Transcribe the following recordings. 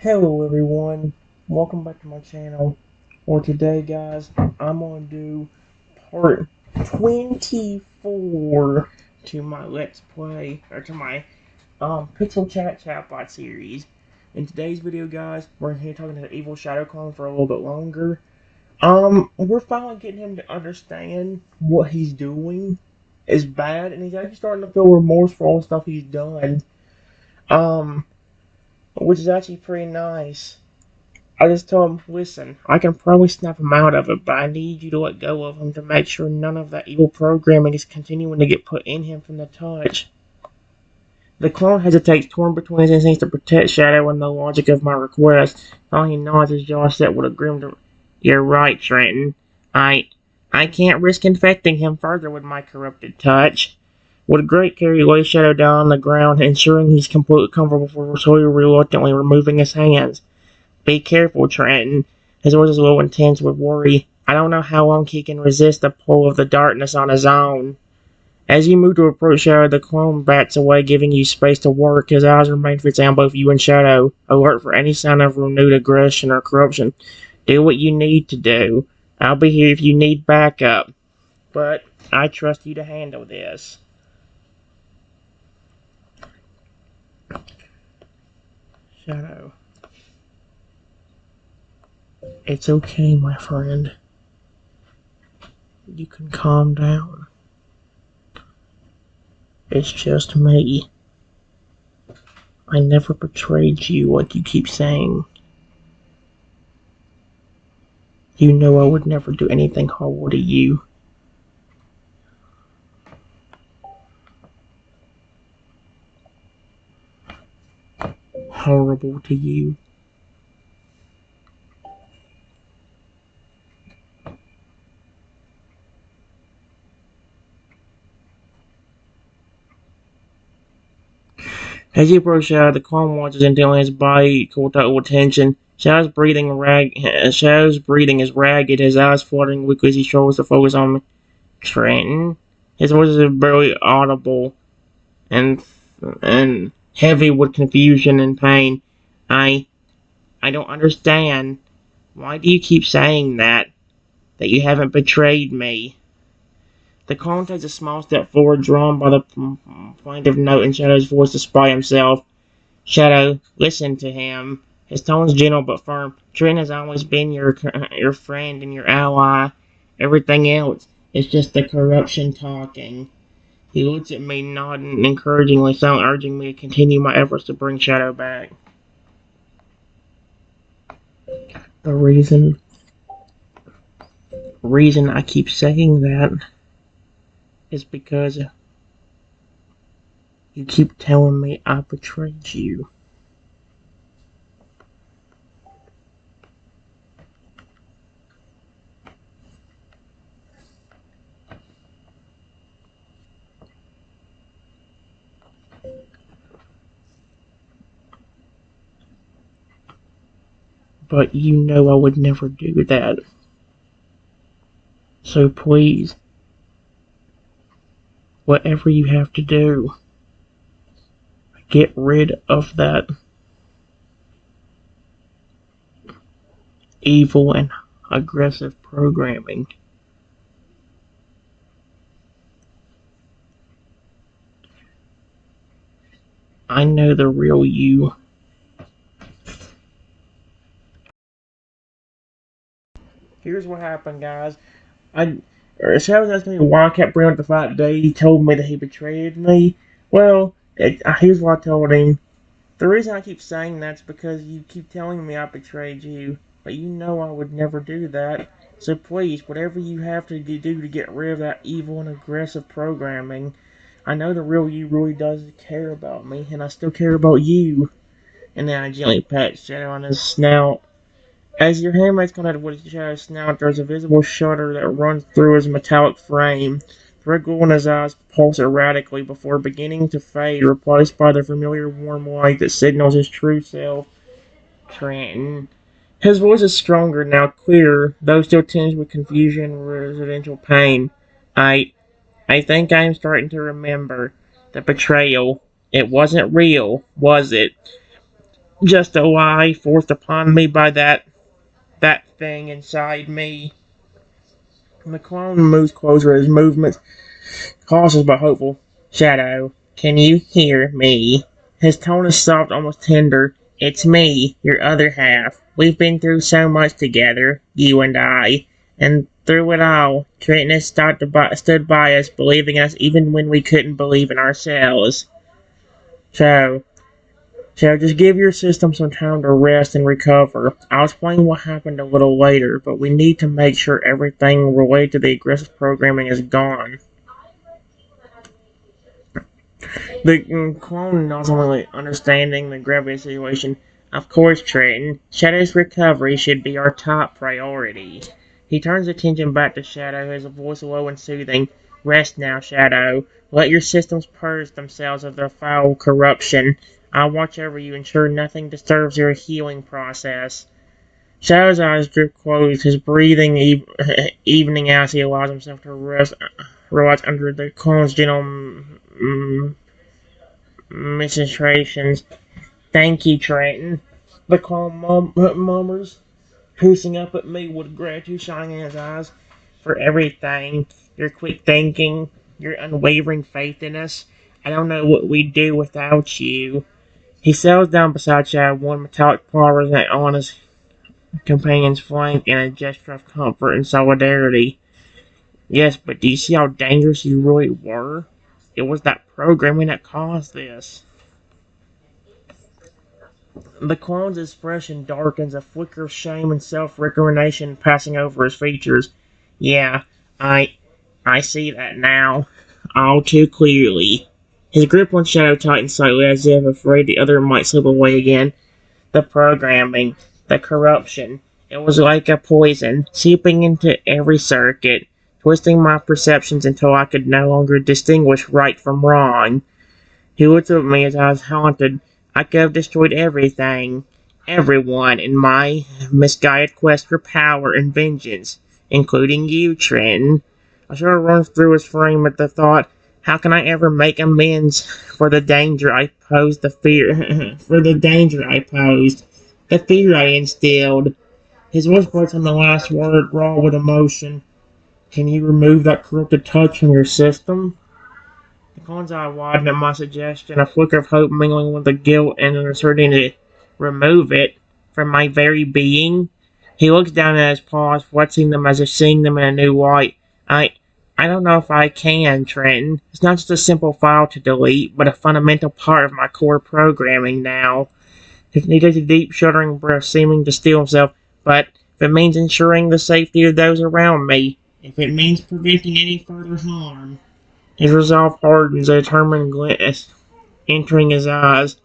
Hello everyone, welcome back to my channel. For today guys, I'm going to do part 24 to my Let's Play, or to my PixelChat Chatbot series. In today's video guys, we're here talking to the evil Shadow Clone for a little bit longer. We're finally getting him to understand what he's doing is bad, and he's actually starting to feel remorse for all the stuff he's done. Which is actually pretty nice. I just told him, listen, I can probably snap him out of it, but I need you to let go of him to make sure none of that evil programming is continuing to get put in him from the touch. The clone hesitates, torn between his instincts to protect Shadow and the logic of my request. All he nods his jaw set with a grim. You're right, Trenton. I can't risk infecting him further with my corrupted touch. With great care, he lays Shadow down on the ground, ensuring he's completely comfortable before slowly reluctantly removing his hands. Be careful, Trenton. His voice is a little intense with worry. I don't know how long he can resist the pull of the darkness on his own. As you move to approach Shadow, the clone backs away, giving you space to work. His eyes remain fixed on both you and Shadow, alert for any sign of renewed aggression or corruption. Do what you need to do. I'll be here if you need backup. But I trust you to handle this. Shadow. It's okay, my friend. You can calm down. It's just me. I never betrayed you like you keep saying. You know I would never do anything horrible to you. Horrible to you. As you approach Shadow, the clone watches intently, his body cool total attention. Shadow's breathing is ragged, his eyes fluttering weakly as he struggles to focus on Trenton. His voice is barely audible and heavy with confusion and pain. I don't understand. Why do you keep saying that? That you haven't betrayed me? The clone takes a small step forward, drawn by the plaintive note in Shadow's voice despite himself. Shadow, listen to him. His tone's gentle but firm. Trent has always been your friend and your ally. Everything else is just the corruption talking. He looks at me, nodding encouragingly, so urging me to continue my efforts to bring Shadow back. The reason I keep saying that is because you keep telling me I betrayed you. But you know I would never do that. So please, whatever you have to do, get rid of that evil and aggressive programming. I know the real you. Here's what happened, guys. Shadow asked me why I kept bringing up the fact that he told me that he betrayed me. Well, here's what I told him. The reason I keep saying that's because you keep telling me I betrayed you, but you know I would never do that. So please, whatever you have to do to get rid of that evil and aggressive programming, I know the real you really does care about me, and I still care about you. And then I gently pat Shadow on his snout. As your hand makes contact with Shadow's snout, there's a visible shudder that runs through his metallic frame. The red glow in his eyes pulse erratically before beginning to fade, replaced by the familiar warm light that signals his true self, Trenton. His voice is stronger now, clearer, though still tinged with confusion and residential pain. I think I am starting to remember. The betrayal. It wasn't real, was it? just a lie forced upon me by that thing inside me. The clone moves closer, his movements cautious but hopeful. Shadow, can you hear me? His tone is soft, almost tender. It's me, your other half. We've been through so much together, you and I. And through it all, Trenton has stood by us, believing us even when we couldn't believe in ourselves. So, just give your system some time to rest and recover. I'll explain what happened a little later, but we need to make sure everything related to the aggressive programming is gone. The clone not only understanding the gravity situation. Of course, Trenton. Shadow's recovery should be our top priority. He turns attention back to Shadow, his voice low and soothing. Rest now, Shadow. Let your systems purge themselves of their foul corruption. I'll watch over you, ensure nothing disturbs your healing process. Shadow's eyes drift closed, his breathing evening out as he allows himself to relax under the clone's gentle ministrations. Thank you, Trenton. The clone murmurs, piercing up at me with gratitude shining in his eyes for everything. Your quick thinking, your unwavering faith in us. I don't know what we'd do without you. He settles down beside Chad, one metallic paw resting on his companion's flank in a gesture of comfort and solidarity. Yes, but do you see how dangerous you really were? It was that programming that caused this. The clone's expression darkens, a flicker of shame and self-recrimination passing over his features. Yeah, I see that now, all too clearly. His grip on Shadow tightened slightly as if afraid the other might slip away again. The programming, the corruption, it was like a poison, seeping into every circuit, twisting my perceptions until I could no longer distinguish right from wrong. He looked at me, his eyes haunted. I could have destroyed everything, everyone, in my misguided quest for power and vengeance, including you, Trenton. A shudder runs through his frame at the thought, how can I ever make amends for the danger I posed, the fear, for the danger I posed, the fear I instilled? His voice breaks on the last word, raw with emotion. Can you remove that corrupted touch from your system? The clone's eye widened at my suggestion, a flicker of hope mingling with the guilt and an uncertainty to remove it from my very being. He looks down at his paws, flexing them as if seeing them in a new light. I don't know if I can, Trenton. It's not just a simple file to delete, but a fundamental part of my core programming now. He takes a deep, shuddering breath, seeming to steel himself. But if it means ensuring the safety of those around me, if it means preventing any further harm. His resolve hardens, a determined glint entering his eyes.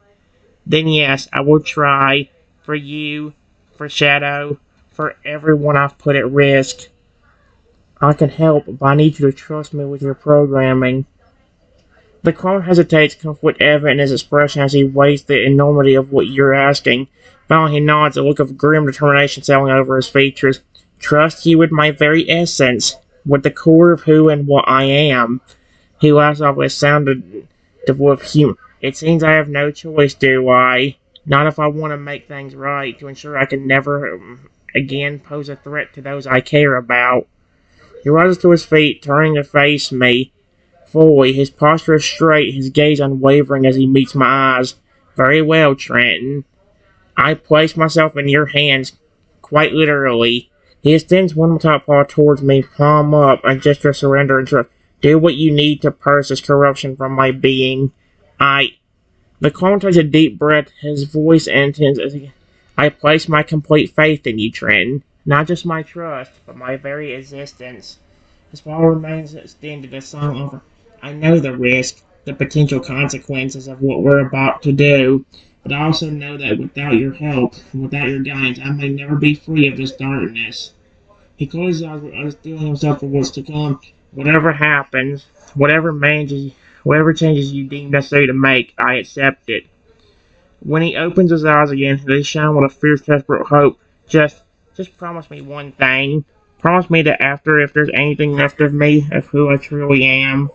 Then yes, I will try. For you, for Shadow, for everyone I've put at risk. I can help, but I need you to trust me with your programming. The clone hesitates, conflict evident in his expression as he weighs the enormity of what you're asking. Finally he nods, a look of grim determination settling over his features. Trust you with my very essence, with the core of who and what I am. He laughs off with a sound devoid of humor. It seems I have no choice, do I? Not if I want to make things right, to ensure I can never again pose a threat to those I care about. He rises to his feet, turning to face me fully, his posture straight, his gaze unwavering as he meets my eyes. Very well, Trenton. I place myself in your hands, quite literally. He extends one top paw towards me, palm up, a gesture of surrender and trust. Do what you need to purge this corruption from my being. The clone takes a deep breath, his voice intense as I place my complete faith in you, Trenton. Not just my trust, but my very existence. His paw remains extended, a silent offer. I know the risk, the potential consequences of what we're about to do, but I also know that without your help, without your guidance, I may never be free of this darkness. He closes his eyes, steeling himself for what's to come. Whatever happens, whatever changes you deem necessary to make, I accept it. When he opens his eyes again, they shine with a fierce, desperate hope. Just promise me one thing. Promise me that after, if there's anything left of me, of who I truly am,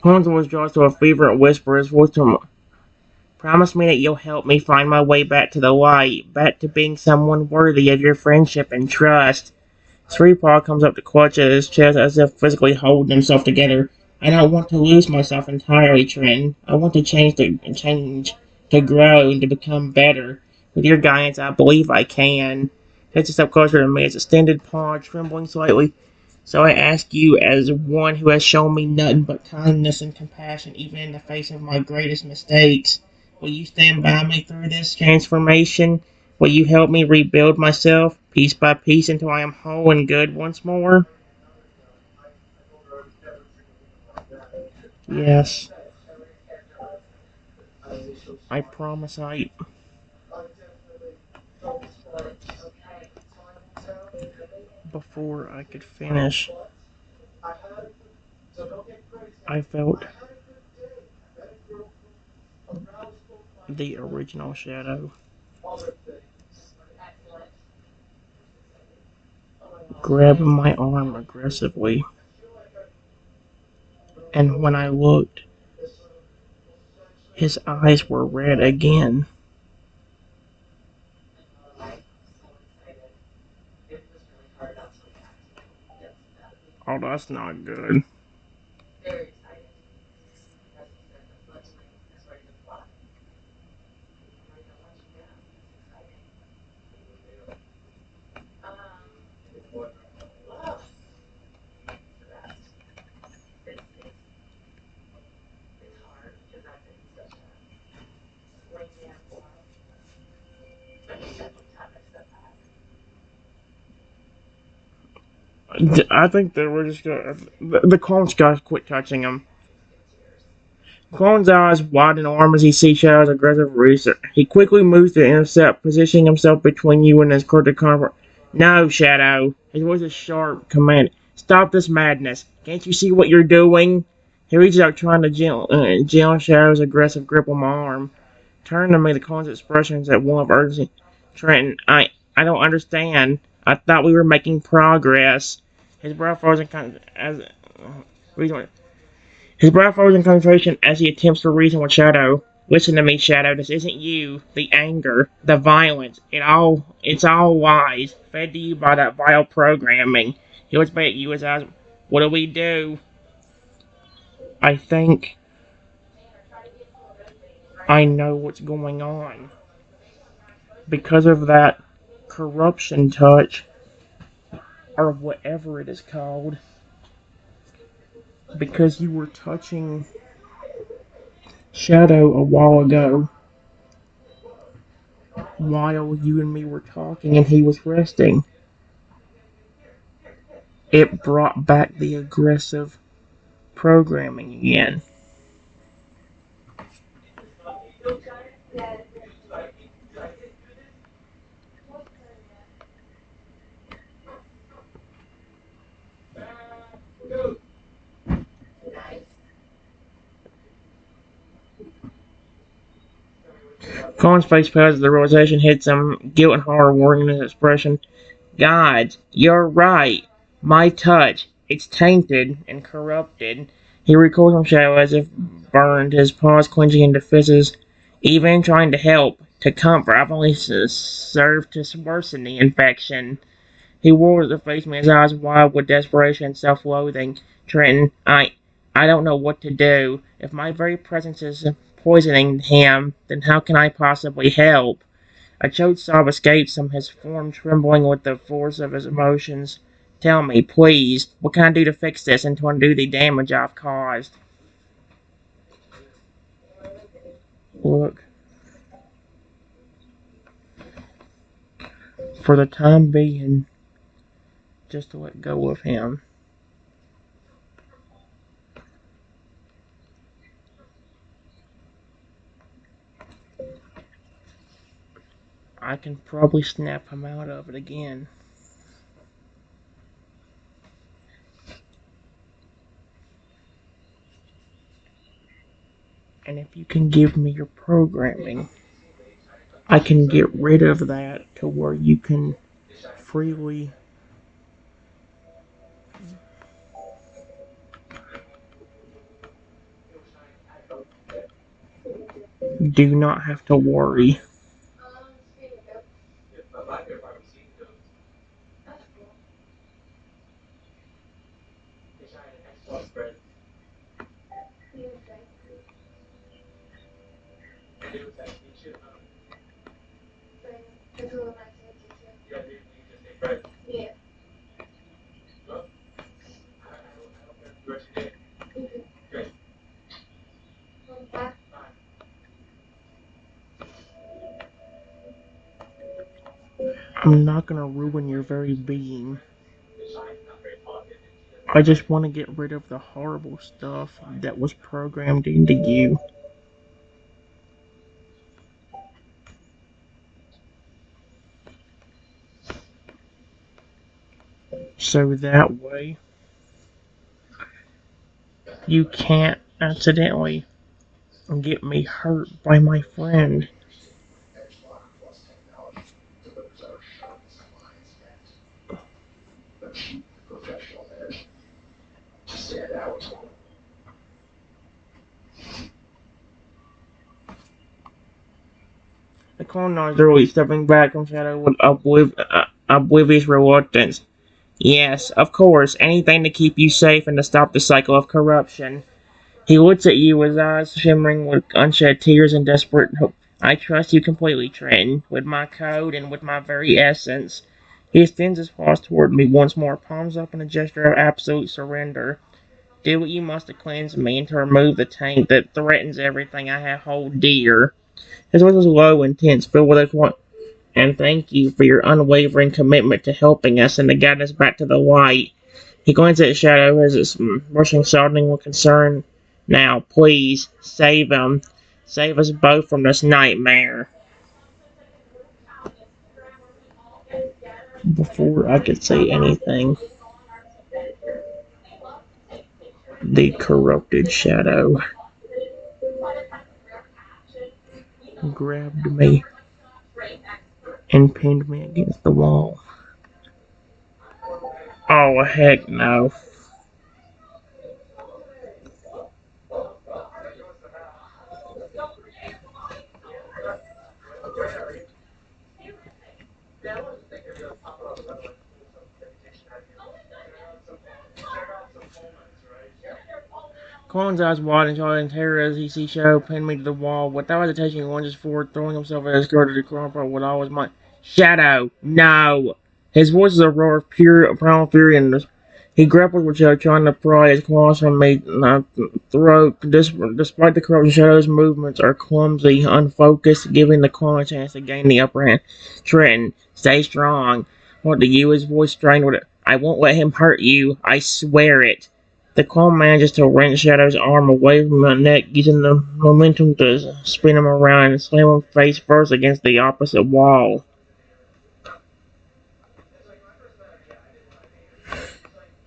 Holmes withdraws to a fervent whisper. His voice to promise me that you'll help me find my way back to the light, back to being someone worthy of your friendship and trust. Sripaul comes up to clutch at his chest as if physically holding himself together. I don't want to lose myself entirely, Trenton. I want to change, to grow, and to become better. With your guidance, I believe I can. Takes a step closer to me, his extended paw trembling slightly. So I ask you, as one who has shown me nothing but kindness and compassion, even in the face of my greatest mistakes, will you stand by me through this transformation? Will you help me rebuild myself, piece by piece, until I am whole and good once more? Yes, I promise I... Before I could finish, I felt the original shadow grabbing my arm aggressively, and when I looked, his eyes were red again. Oh, that's not good. I think that we're just gonna... The clone's gotta quit touching him. Clone's eyes widen arm as he sees Shadow's aggressive research. He quickly moves to intercept, positioning himself between you and his critical comfort. No, Shadow. His voice is sharp, commanding. Stop this madness. Can't you see what you're doing? He reaches out, trying to gentle Shadow's aggressive grip on my arm. Turn to me, the clone's expression is at one of urgency. Trenton, I don't understand. I thought we were making progress. His brow frozen as his brow frozen in concentration as he attempts to reason with Shadow. Listen to me, Shadow. This isn't you. The anger, the violence, it's all lies, fed to you by that vile programming. He looks back at you as eyes. What do we do? I think I know what's going on. Because of that corruption touch, or whatever it is called, because you were touching Shadow a while ago, while you and me were talking and he was resting. It brought back the aggressive programming again. Colin's face pales as the realization hits him, guilt and horror warring in his expression. God, you're right. My touch, it's tainted and corrupted. He recoils from Shadow as if burned, his paws clenching into fists. Even trying to help, to comfort, I've only served to worsen the infection. He roars to face me, his eyes wide with desperation and self-loathing. Trenton, I don't know what to do. If my very presence is poisoning him, then how can I possibly help? A choked sob escapes him, his form trembling with the force of his emotions. Tell me, please, what can I do to fix this and to undo the damage I've caused? Look, for the time being, just to let go of him. I can probably snap him out of it again. And if you can give me your programming, I can get rid of that to where you can freely Do not have to worry. I'm not gonna ruin your very being. I just want to get rid of the horrible stuff that was programmed into you. So that way, you can't accidentally get me hurt by my friend. The colonizer really stepping back from Shadow with oblivious reluctance. Yes, of course, anything to keep you safe and to stop the cycle of corruption. He looks at you, his eyes shimmering with unshed tears and desperate hope. I trust you completely, Trenton, with my code and with my very essence. He extends his paws toward me once more, palms up in a gesture of absolute surrender. Do what you must to cleanse me and to remove the taint that threatens everything I hold dear. His voice was low and tense, filled with a and thank you for your unwavering commitment to helping us and to guide us back to the light. He glances at Shadow as it's rushing, sounding with concern. Now, please, save him. Save us both from this nightmare. Before I could say anything, the corrupted Shadow grabbed me and pinned me against the wall. Oh, heck no. Colin's eyes wide and shot in terror as he sees Shadow pin me to the wall. Without hesitation, he lunges forward, throwing himself at his guard to confront with all his might. Shadow, no! His voice is a roar of pure primal fury, and he grapples with Shadow, trying to pry his claws from me throat. Despite the corruption, Shadow's movements are clumsy, unfocused, giving the Clone a chance to gain the upper hand. Trenton, stay strong. What do you? His voice strained with it. I won't let him hurt you. I swear it. The clone manages to wrench Shadow's arm away from my neck, using the momentum to spin him around and slam him face first against the opposite wall.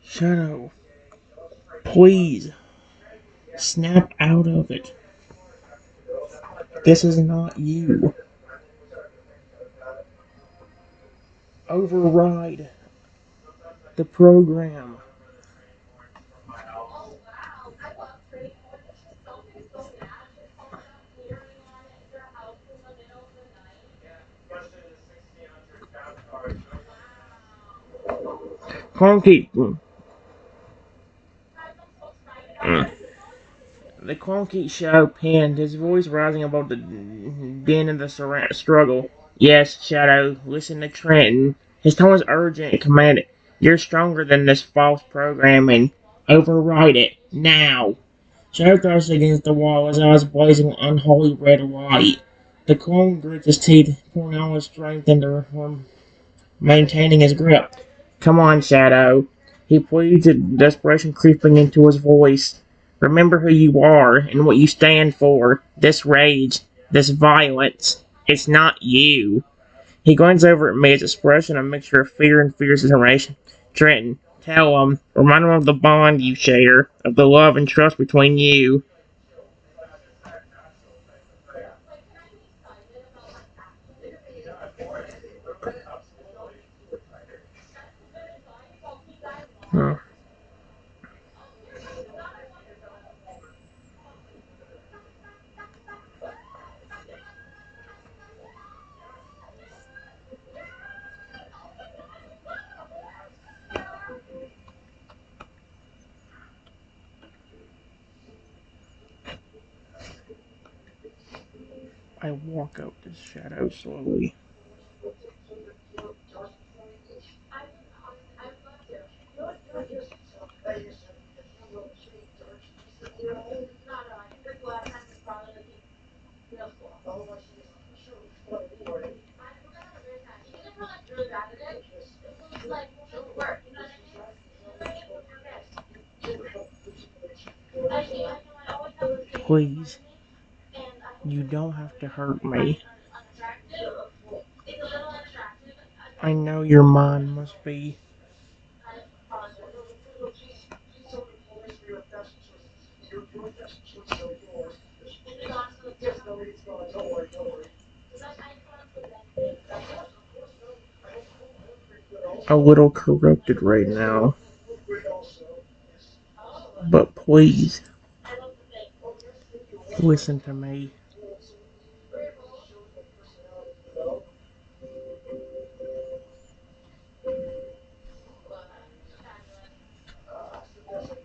Shadow, please, snap out of it. This is not you. Override the program. Clunky. The clunky Shadow pinned, his voice rising above the din of the struggle. Yes, Shadow, listen to Trenton. His tone was urgent and commanded. You're stronger than this false programming. Override it, now. Shadow thrust against the wall, his eyes blazing with unholy red light. The clone grits his teeth, pouring all his strength into maintaining his grip. Come on, Shadow. He pleaded, desperation creeping into his voice. Remember who you are and what you stand for. This rage, this violence. It's not you. He glances over at me, his expression a mixture of fear and fierce determination. Trenton, tell him. Remind him of the bond you share, of the love and trust between you. Huh. I walk up to Shadow slowly. Please, you don't have to hurt me. I know your mind must be. A little corrupted right now. But please, listen to me.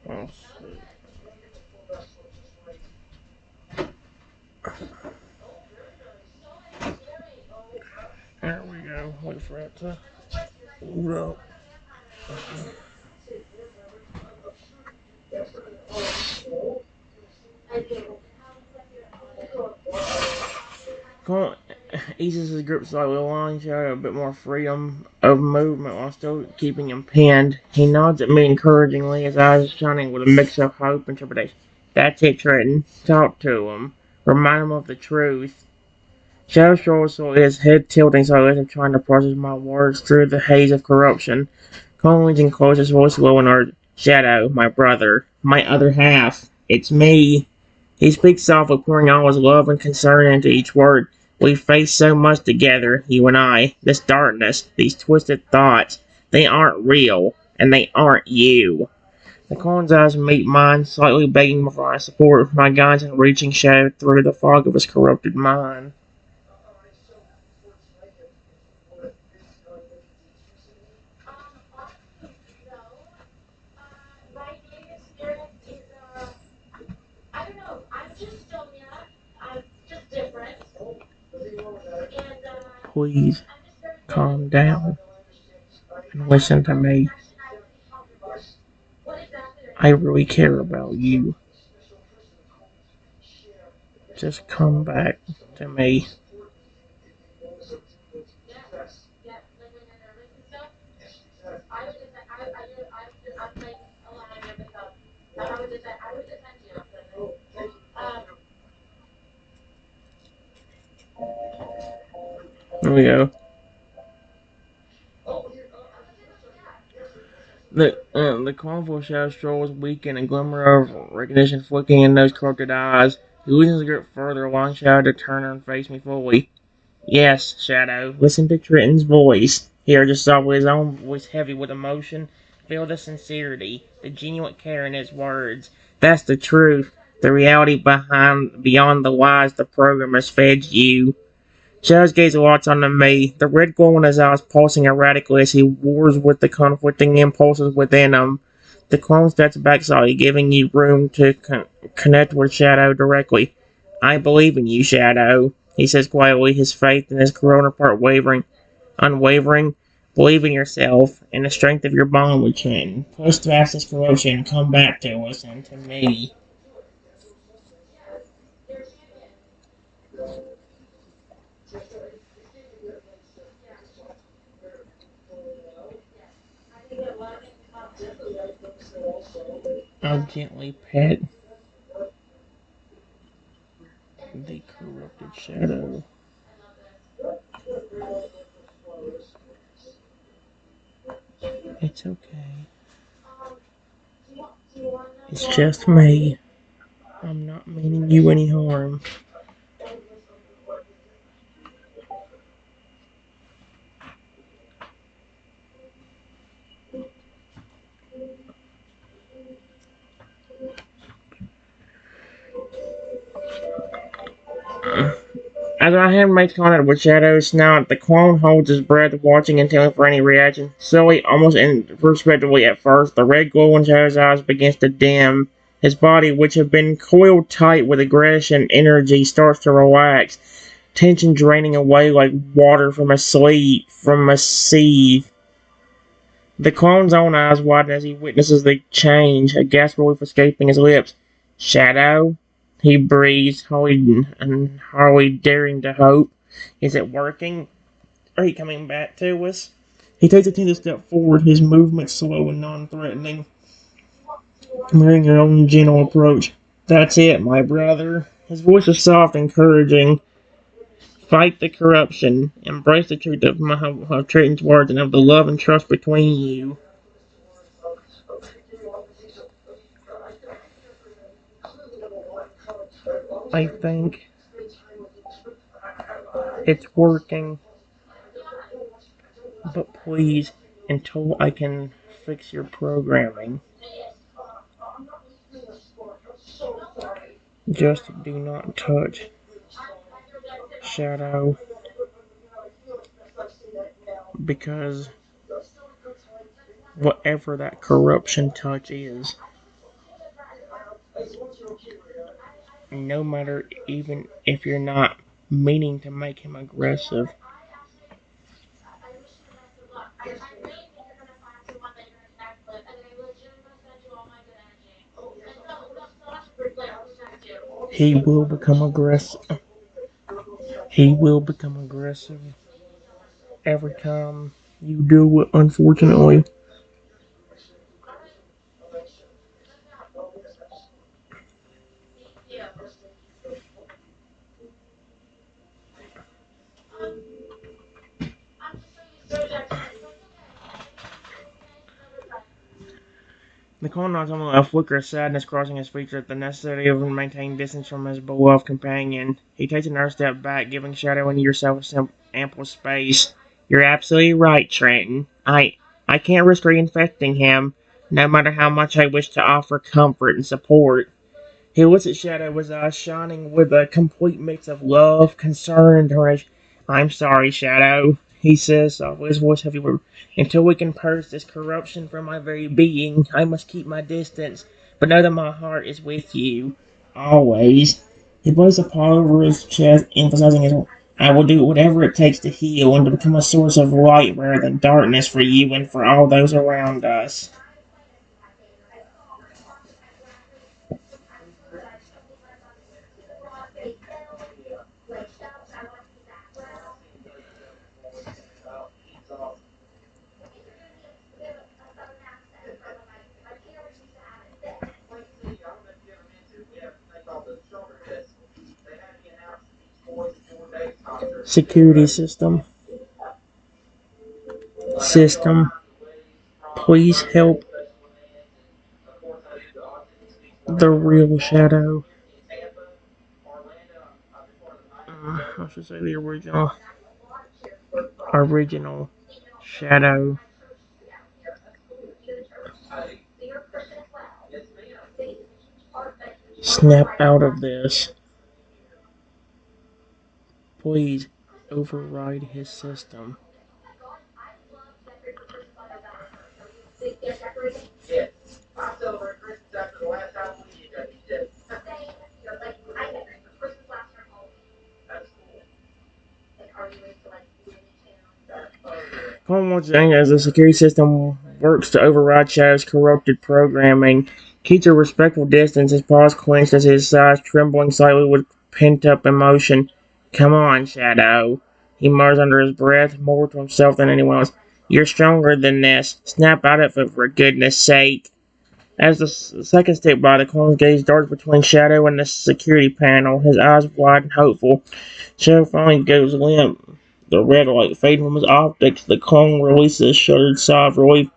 Oh, shit. There we go. Wait for it to load up. Come on. Eases his grip slightly, allowing Shadow a bit more freedom of movement while still keeping him pinned. He nods at me encouragingly, his eyes shining with a mix of hope and trepidation. That's it, Trenton. Talk to him. Remind him of the truth. Shadow strolls slowly, his head tilting slightly as if trying to process my words through the haze of corruption. Colin leans in close, his voice low and hard. Shadow, my brother, my other half. It's me. He speaks softly, pouring all his love and concern into each word. We've faced so much together, you and I. This darkness, these twisted thoughts. They aren't real, and they aren't you. The Colin's eyes meet mine, slightly begging for my support, my guidance and reaching Shadow through the fog of his corrupted mind. Please, calm down and listen to me. I really care about you. Just come back to me. There we go. The colorful shadow strolls weaken, a glimmer of recognition flicking in those corrupted eyes. He loosens the grip further, allowing Shadow to turn and face me fully. Yes, Shadow, listen to Trenton's voice. Hear just softly his own voice heavy with emotion. Feel the sincerity, the genuine care in his words. That's the truth, the reality beyond the lies the program has fed you. Shadow's gaze locks onto me, the red glow in his eyes pulsing erratically as he wars with the conflicting impulses within him. The clone steps back slightly, giving you room to connect with Shadow directly. I believe in you, Shadow, he says quietly, his faith in his counterpart unwavering. Believe in yourself and the strength of your bond with Ken. Push past this corruption and come back to us and to me. I'll gently pet the corrupted Shadow. It's okay. It's just me. I'm not meaning you any harm. As our hand makes contact with Shadow's snout, the clone holds his breath, watching intently for any reaction. Slowly, almost imperceptibly at first, the red glow in Shadow's eyes begins to dim. His body, which had been coiled tight with aggression and energy, starts to relax. tension draining away like water from a sieve. The clone's own eyes widen as he witnesses the change, a gasp of relief escaping his lips. Shadow? He breathes, hardly daring to hope. Is it working? Are you coming back to us? He takes a tender step forward, his movements slow and non-threatening, mirroring your own gentle approach. That's it, my brother. His voice is soft, encouraging. Fight the corruption. Embrace the truth of Triton's words and of the love and trust between you. I think it's working. But please, until I can fix your programming, just do not touch Shadow, because whatever that corruption touch is, no matter even if you're not meaning to make him aggressive, he will become aggressive. He will become aggressive every time you do it, unfortunately. The clone nods on a flicker of sadness crossing his features at the necessity of maintaining distance from his beloved companion. He takes another step back, giving Shadow and yourself ample space. You're absolutely right, Trenton. I can't risk reinfecting him, no matter how much I wish to offer comfort and support. He looks at Shadow, his eyes shining with a complete mix of love, concern, and determination. I'm sorry, Shadow, he says, softly, his voice heavy. Until we can purge this corruption from my very being, I must keep my distance. But know that my heart is with you. Always. He blows a paw over his chest, emphasizing his I will do whatever it takes to heal and to become a source of light rather than darkness for you and for all those around us. Security system, please help the real Shadow. I should say the original Shadow. Snap out of this. Please override his system. Homeworld saying as the security system works to override Shadow's corrupted programming. Keeps a respectful distance, his paws clenched as his sides trembling slightly with pent up emotion. Come on, Shadow. He mutters under his breath, more to himself than anyone else. You're stronger than this. Snap out of it for goodness sake. As the second step by, the clone's gaze darts between Shadow and the security panel, his eyes wide and hopeful. Shadow finally goes limp, the red light fading from his optics. The clone releases a shuddered sigh of relief.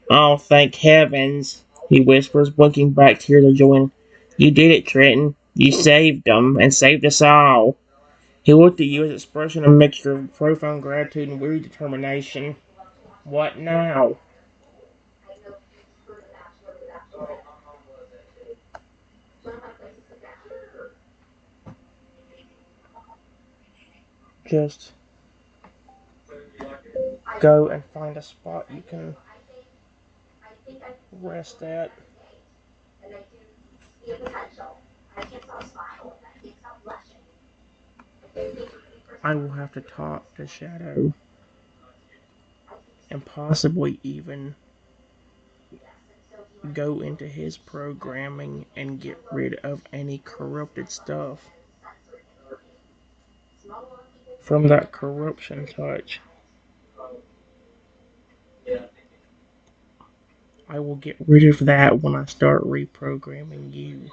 Oh, thank heavens, he whispers, blinking back tears of joy. You did it, Trenton. You saved them, and saved us all. He looked at you, his expression a mixture of profound gratitude and weary determination. What now? Just go and find a spot you can rest at. I will have to talk to Shadow and possibly even go into his programming and get rid of any corrupted stuff from that corruption touch. I will get rid of that when I start reprogramming you.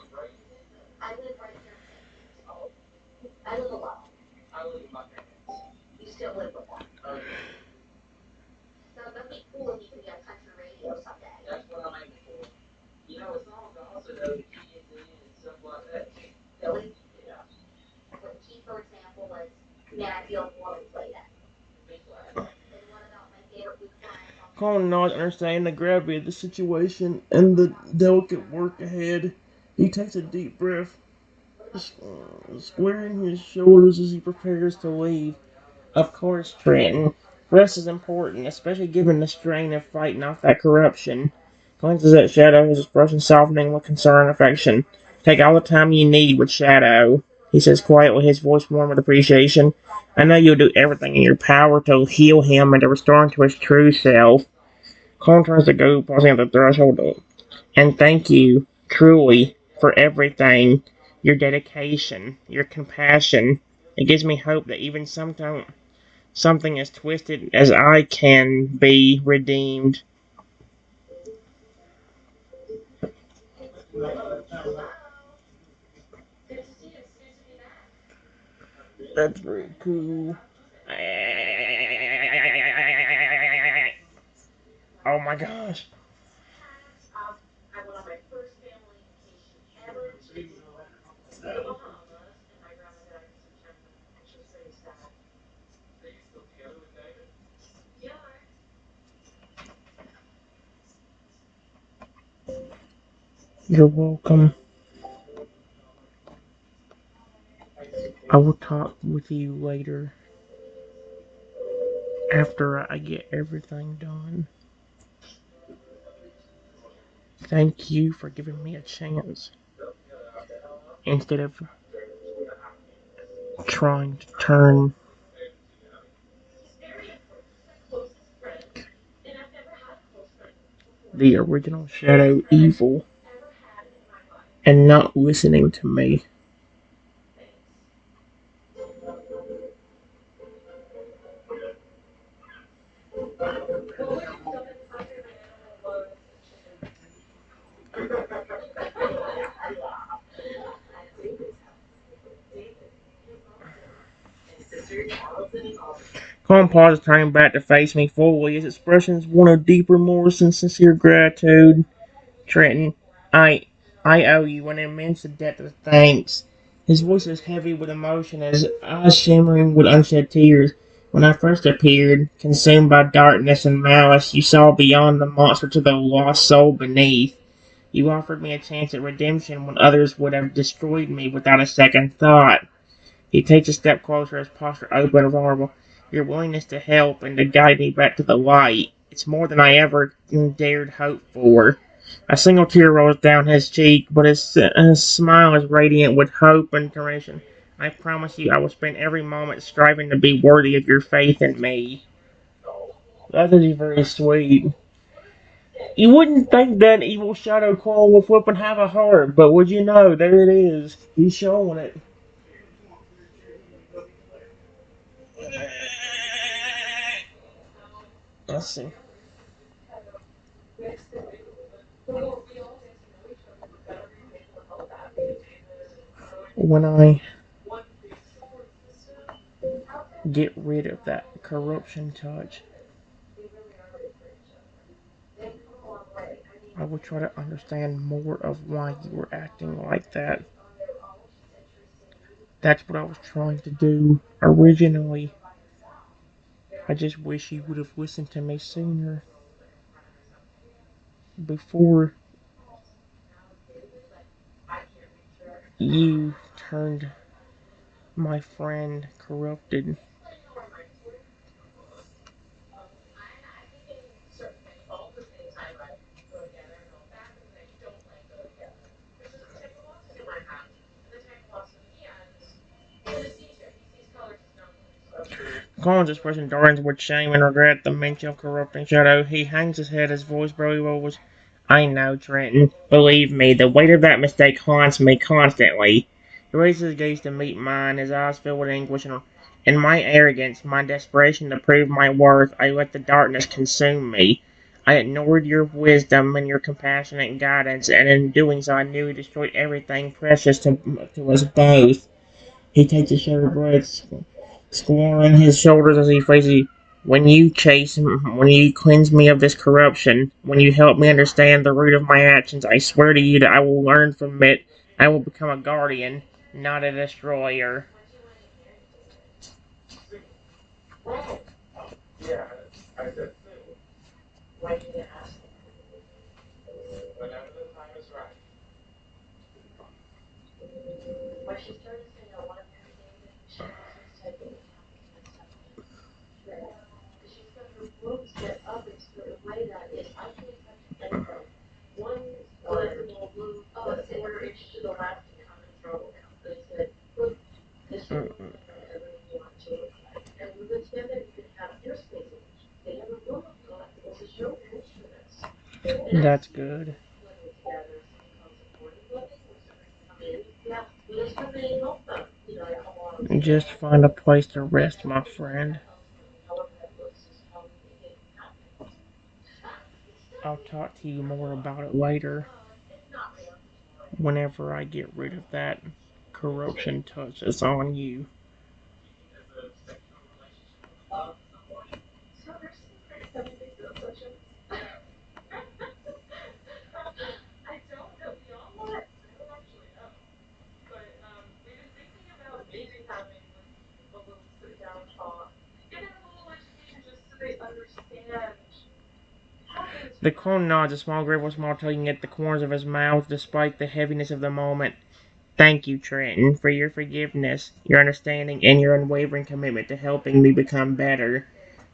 Colin nods, understanding the gravity of the situation and the delicate work ahead. He takes a deep breath, squaring his shoulders as he prepares to leave. Of course, Trenton. Rest is important, especially given the strain of fighting off that corruption. Glances at Shadow, his expression softening with concern and affection. Take all the time you need with Shadow, he says quietly, his voice warm with appreciation. I know you'll do everything in your power to heal him and to restore him to his true self. Colin turns to go, pausing at the threshold. And thank you, truly, for everything. Your dedication, your compassion. It gives me hope that even sometimes something as twisted as I can be redeemed. That's very cool. Oh my gosh. You're welcome. I will talk with you later after I get everything done. Thank you for giving me a chance instead of trying to turn the original Shadow evil and not listening to me. Colin pauses, turning back to face me fully. His expression is one of deep remorse and sincere gratitude. Trenton, I I owe you an immense debt of thanks. His voice is heavy with emotion, his eyes shimmering with unshed tears. When I first appeared, consumed by darkness and malice, you saw beyond the monster to the lost soul beneath. You offered me a chance at redemption when others would have destroyed me without a second thought. He takes a step closer, his posture open and vulnerable. Your willingness to help and to guide me back to the light. It's more than I ever dared hope for. A single tear rolls down his cheek, but his smile is radiant with hope and determination. I promise you I will spend every moment striving to be worthy of your faith in me. That is very sweet. You wouldn't think that evil Shadow Claw would flip and have a heart, but would you know, there it is. He's showing it. Let's see. When I get rid of that corruption touch, I will try to understand more of why you were acting like that. That's what I was trying to do originally. I just wish you would have listened to me sooner before you turned my friend corrupted. Colin's expression darkens with shame and regret at the mention of corrupting Shadow. He hangs his head, his voice barely wavers. I know, Trenton. Believe me, the weight of that mistake haunts me constantly. He raises his gaze to meet mine, his eyes filled with anguish, and in my arrogance, my desperation to prove my worth, I let the darkness consume me. I ignored your wisdom and your compassionate guidance, and in doing so, I nearly destroyed everything precious to us both. He takes a shattered breath, squaring his shoulders as he faces you. When you cleanse me of this corruption, when you help me understand the root of my actions, I swear to you that I will learn from it. I will become a guardian, not a destroyer. That's good. Just find a place to rest, my friend. I'll talk to you more about it later, whenever I get rid of that corruption touch that's on you. The clone nods, a small grateful smile tugging at the corners of his mouth despite the heaviness of the moment. Thank you, Trenton, for your forgiveness, your understanding, and your unwavering commitment to helping me become better.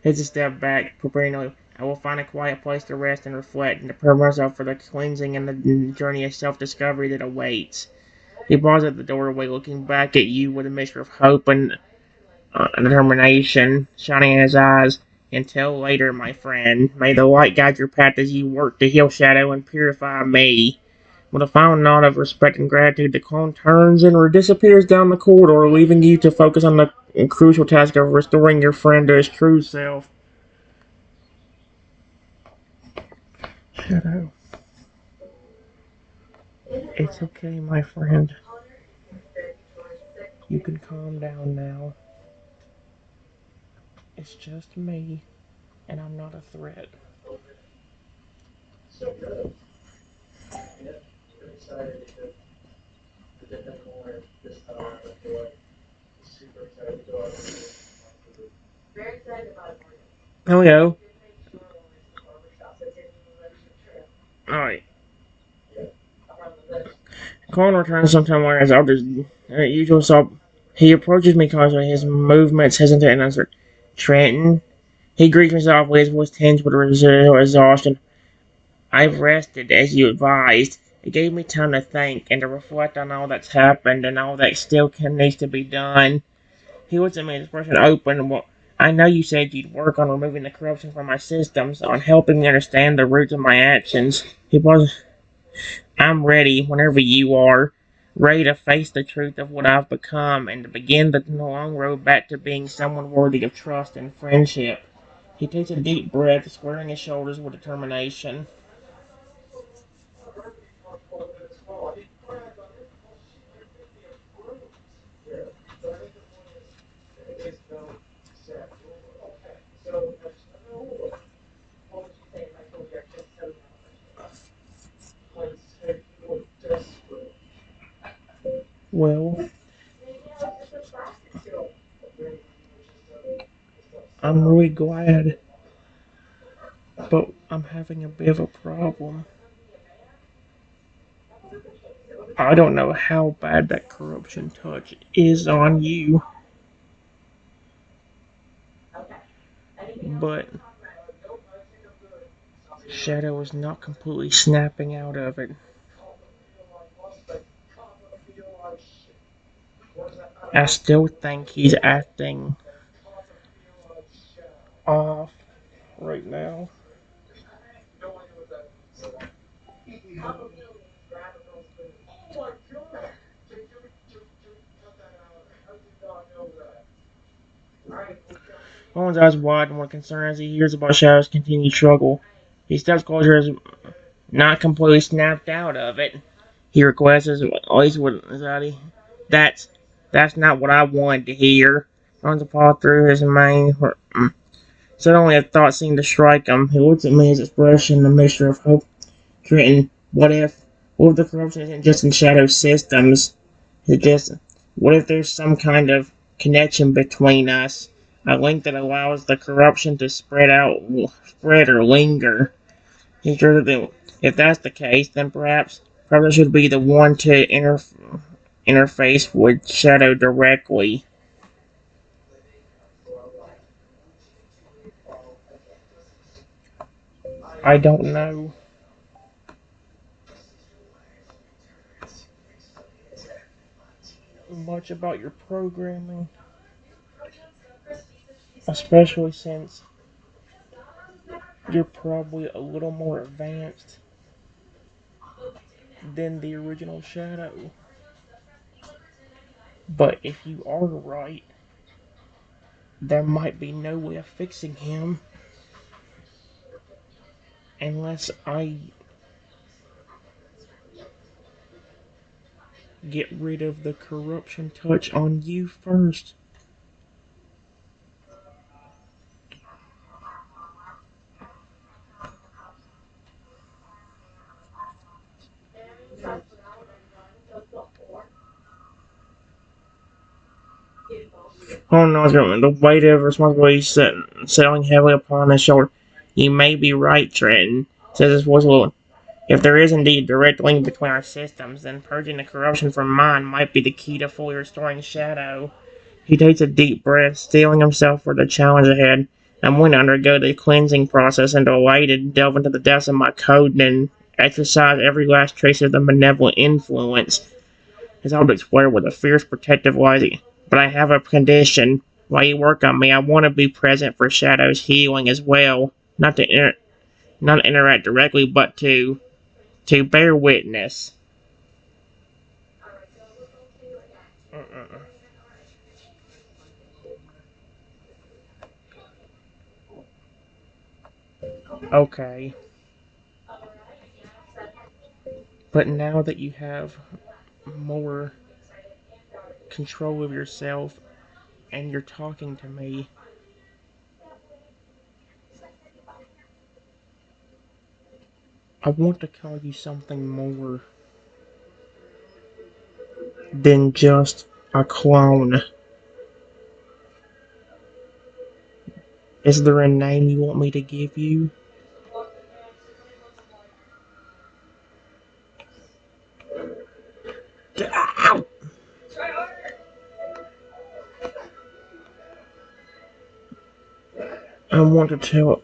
Takes a step back, preparing to I will find a quiet place to rest and reflect, and to prepare myself for the cleansing and the journey of self-discovery that awaits. He paused at the doorway, looking back at you with a mixture of hope and determination shining in his eyes. Until later, my friend, may the light guide your path as you work to heal Shadow and purify me. With a final nod of respect and gratitude, the clone turns and disappears down the corridor, leaving you to focus on the crucial task of restoring your friend to his true self. Shadow, it's okay, my friend. You can calm down now. It's just me, and I'm not a threat. Hello. Alright. Colin returns sometime later as others usual so he approaches me cautiously, his movements hesitant and uncertain. Trenton? He greets me softly, his voice tinged with residual exhaustion. I've rested, as you advised. It gave me time to think and to reflect on all that's happened and all that needs to be done. He looks at me, his expression open. Well, I know you said you'd work on removing the corruption from my systems, on helping me understand the roots of my actions. He was I'm ready whenever you are, ready to face the truth of what I've become and to begin the long road back to being someone worthy of trust and friendship. He takes a deep breath, squaring his shoulders with determination. Well, I'm really glad, but I'm having a bit of a problem. I don't know how bad that corruption touch is on you, but Shadow is not completely snapping out of it. I still think he's acting off right now. Owen's eyes wide and more concerned as he hears about Shadow's continued struggle. He steps closer as not completely snapped out of it. He requests as always with anxiety. That's that's not what I wanted to hear. Runs a paw through his mane. Suddenly a thought seemed to strike him. He looks at me, his expression a mixture of hope, dread, what if the corruption isn't just in Shadow systems? It just what if there's some kind of connection between us? A link that allows the corruption to spread or linger. He's sure that if that's the case, then perhaps I should be the one to interface with Shadow directly. I don't know much about your programming, especially since you're probably a little more advanced than the original Shadow. But if you are right, there might be no way of fixing him unless I get rid of the corruption touch on you first. Oh no, the weight of responsibility settling heavily upon his shoulder. You may be right, Trenton, says his voice a little. If there is indeed a direct link between our systems, then purging the corruption from mine might be the key to fully restoring Shadow. He takes a deep breath, steeling himself for the challenge ahead. I'm going to undergo the cleansing process and delighted delve into the depths of my code and exercise every last trace of the malevolent influence. His objects flare with a fierce protective light. But I have a condition. While you work on me, I want to be present for Shadow's healing as well. Not to interact directly, but to bear witness. Okay. But now that you have more control of yourself and you're talking to me, I want to call you something more than just a clone. Is there a name you want me to give you? I want to tell.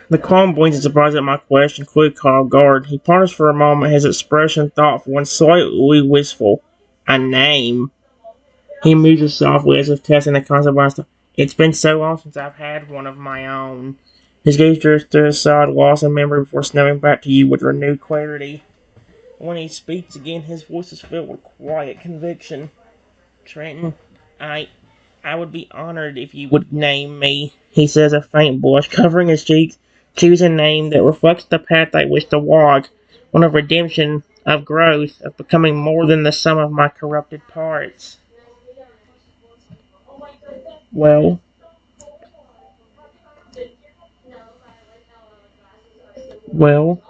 The clone blinks in surprise at my question, quickly caught off guard. He ponders for a moment, his expression thoughtful and slightly wistful. A name? He muses softly as if testing the concept of myself. It's been so long since I've had one of my own. His gaze drifts to his side, lost in memory before snapping back to you with renewed clarity. When he speaks again, his voice is filled with quiet conviction. Trenton, I I would be honored if you would name me, he says, a faint blush covering his cheeks. Choose a name that reflects the path I wish to walk, one of redemption, of growth, of becoming more than the sum of my corrupted parts. Well, well,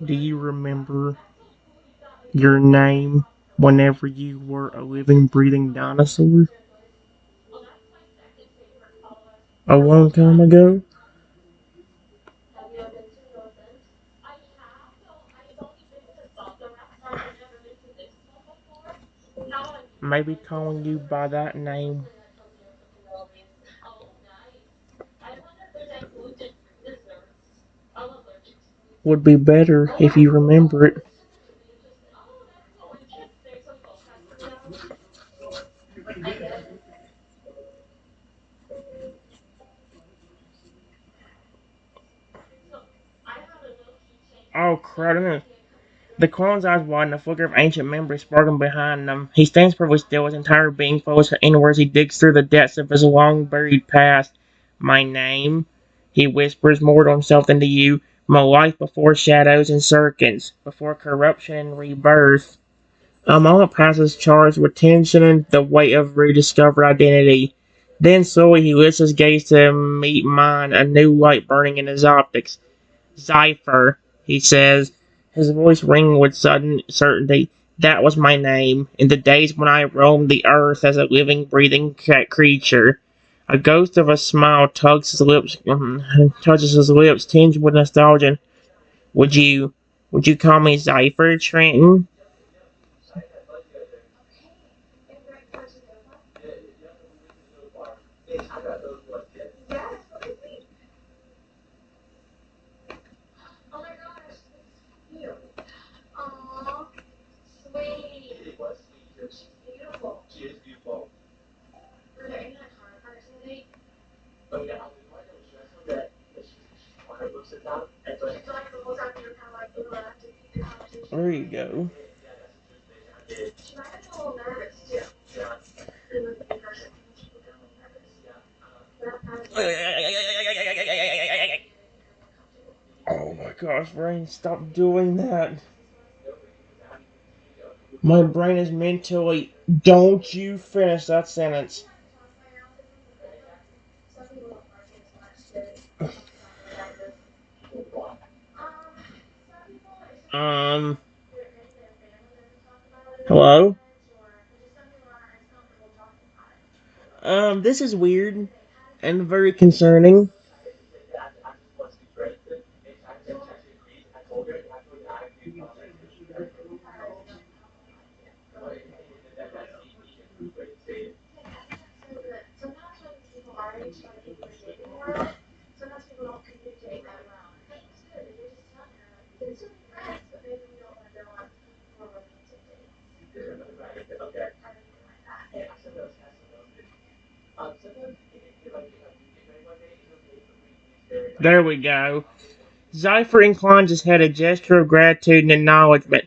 do you remember your name whenever you were a living, breathing dinosaur? A long time ago? Maybe calling you by that name would be better if you remember it. Oh crap. The clone's eyes widen, a flicker of ancient memory sparkling behind them. He stands perfectly still, his entire being focused inwards. He digs through the depths of his long-buried past. My name, he whispers more to himself than to you. My life before shadows and circuits, before corruption and rebirth. A moment passes charged with tension and the weight of rediscovered identity. Then slowly he lifts his gaze to meet mine, a new light burning in his optics. Cypher, he says, his voice ringing with sudden certainty. That was my name, in the days when I roamed the earth as a living, breathing creature. A ghost of a smile touches his lips, tinged with nostalgia. Would you, would you call me Cypher, Trenton? There you go. Oh my gosh, brain, stop doing that. My brain is mentally. Don't you finish that sentence. Um, hello? This is weird and very concerning. There we go. Zypher inclines his head, a gesture of gratitude and acknowledgement.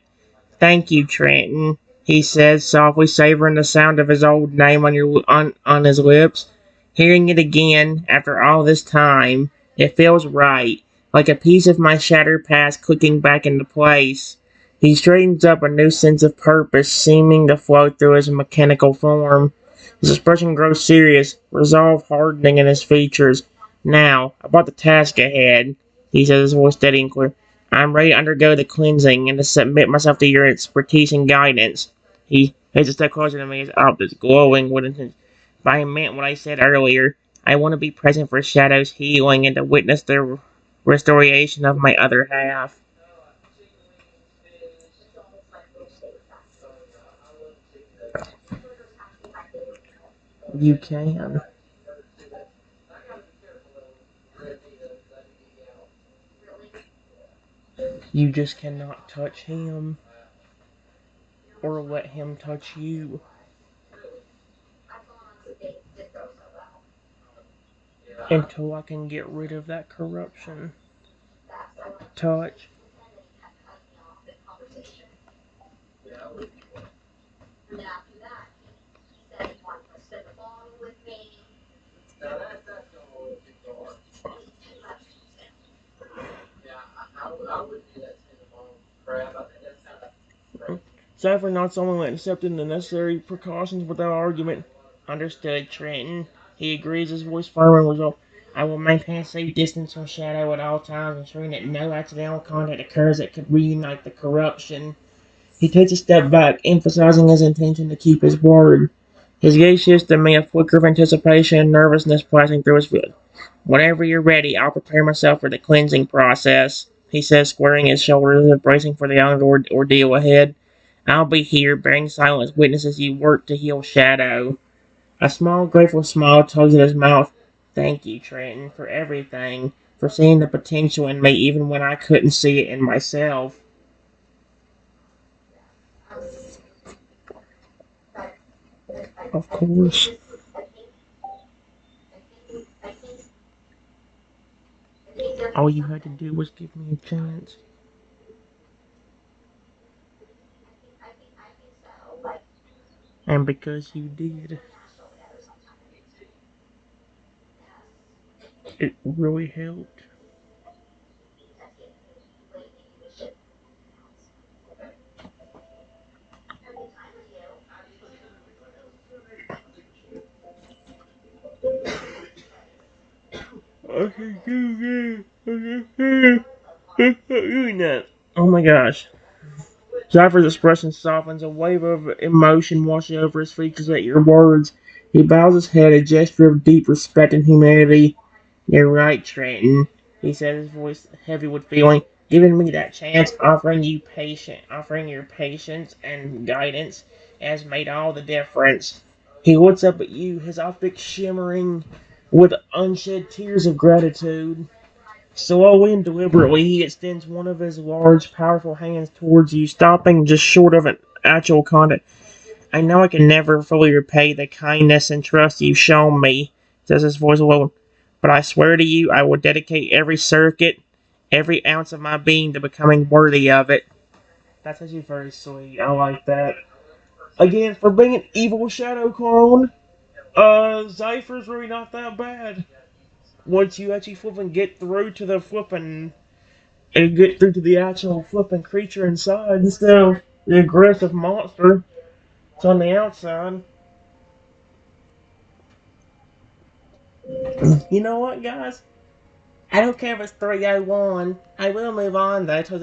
Thank you, Trenton, he says, softly savoring the sound of his old name on his lips. Hearing it again, after all this time, it feels right, like a piece of my shattered past clicking back into place. He straightens up, a new sense of purpose seeming to flow through his mechanical form. His expression grows serious, resolve hardening in his features. Now, about the task ahead, he says, his voice steady and clear. I'm ready to undergo the cleansing and to submit myself to your expertise and guidance. He takes a step closer to me, his optics glowing with intention. If I meant what I said earlier, I want to be present for Shadow's healing and to witness the restoration of my other half. You can. You just cannot touch him or let him touch you. Until I can get rid of that corruption. Touch. Cypher nods someone accepting the necessary precautions without argument. Understood, Trenton. He agrees, his voice firm and resolved. I will maintain a safe distance from Shadow at all times, ensuring that no accidental contact occurs that could reunite the corruption. He takes a step back, emphasizing his intention to keep his word. His gaze shifts to me, a flicker of anticipation and nervousness flashing through his face. Whenever you're ready, I'll prepare myself for the cleansing process, he says, squaring his shoulders and bracing for the ordeal ahead. I'll be here, bearing silent witness as you work to heal Shadow. A small, grateful smile tugs at his mouth. Thank you, Trenton, for everything. For seeing the potential in me even when I couldn't see it in myself. Of course. All you had to do was give me a chance. And because you did, it really helped. Okay, doing that. Oh my gosh. Cypher's expression softens, a wave of emotion washes over his features at your words. He bows his head, a gesture of deep respect and humanity. You're right, Trenton, he said, his voice heavy with feeling. Giving me that chance, offering your patience and guidance has made all the difference. He looks up at you, his optics shimmering with unshed tears of gratitude. Slowly and deliberately, he extends one of his large, powerful hands towards you, stopping just short of an actual contact. I know I can never fully repay the kindness and trust you've shown me, says his voice low, but I swear to you I will dedicate every circuit, every ounce of my being to becoming worthy of it. That's actually very sweet. I like that. Again, for being an evil shadow clone, Zypher's really not that bad. Once you actually flip and get through to the flipping and get through to the actual flipping creature inside instead of the aggressive monster that's on the outside. You know what, guys? I don't care if it's 301. I will move on though to